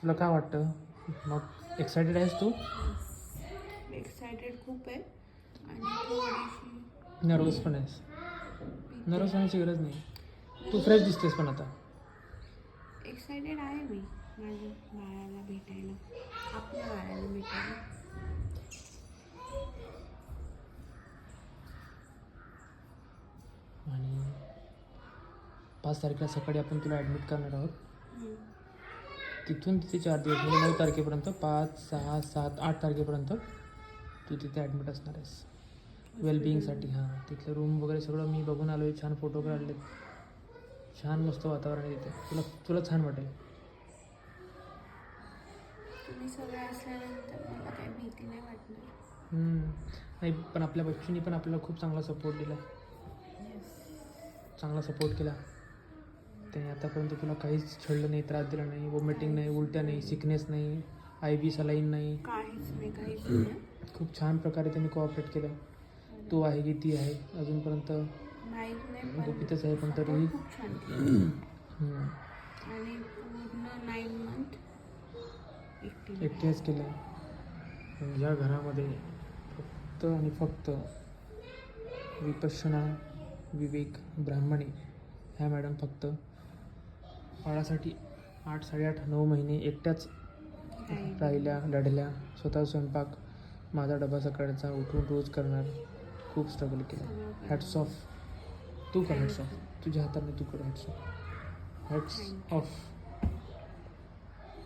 तुला काय वाटतं मग एक्सायटेड आहेस तू? एक्सायटेड खूप आहे आणि थोडीशी नर्वस पण आहेस? नर्वस होण्याची गरज नाही, तू फ्रेश दिसतेस पण आता. एक्सायटेड आहे मी माझ्या बाळाला भेटायला, आपल्या बाळाला भेटायला. आणि 5 तारखेला सकाळी आपण तुला ॲडमिट करणार आहोत. तिथून तिथे 4 दिवस म्हणजे 9 तारखेपर्यंत, 5, 6, 7, 8 तारखेपर्यंत तू तिथे ॲडमिट असणार आहेस वेलबिईंगसाठी. हां, तिथलं रूम वगैरे सगळं मी बघून आलो आहे, छान फोटो काढले, छान मस्त वातावरण आहे तिथे. तुला तुला छान वाटेल. तुम्ही सगळे असल्यानंतर मला काही भीती नाही वाटणार. नाही पण आपल्या बच्चूंनी पण आपल्याला खूप चांगला सपोर्ट दिला, चांगला सपोर्ट केला. त्याने आतापर्यंत तुला काहीच छळलं नाही, त्रास दिला नाही, वॉमिटिंग नाही, उलट्या नाही, सिकनेस नाही, IV सलाईन नाही, काहीच नाही. खूप छान प्रकारे त्यांनी कोऑपरेट केलं. तू आहे की ती आहे अजूनपर्यंत माहीत नाही पण गुपितच आहे, पण तरीही खूप छान केलं. आणि पूर्ण 9 मंथ एकटीच केलं. या घरामध्ये फक्त आणि फक्त विपश्यना विवेक ब्राह्मणे ह्या मॅडम फक्त बाळासाठी 8, 8.5, 9 महिने एकट्याच राहिल्या, लढल्या, स्वतः स्वयंपाक, माझा डबा सकाळचा उठून रोज करणार, खूप स्ट्रगल केलं. Hats off. तू कर हॅट्स ऑफ, तुझ्या हाताने तू कर हॅट्स ऑफ, हॅट्स ऑफ.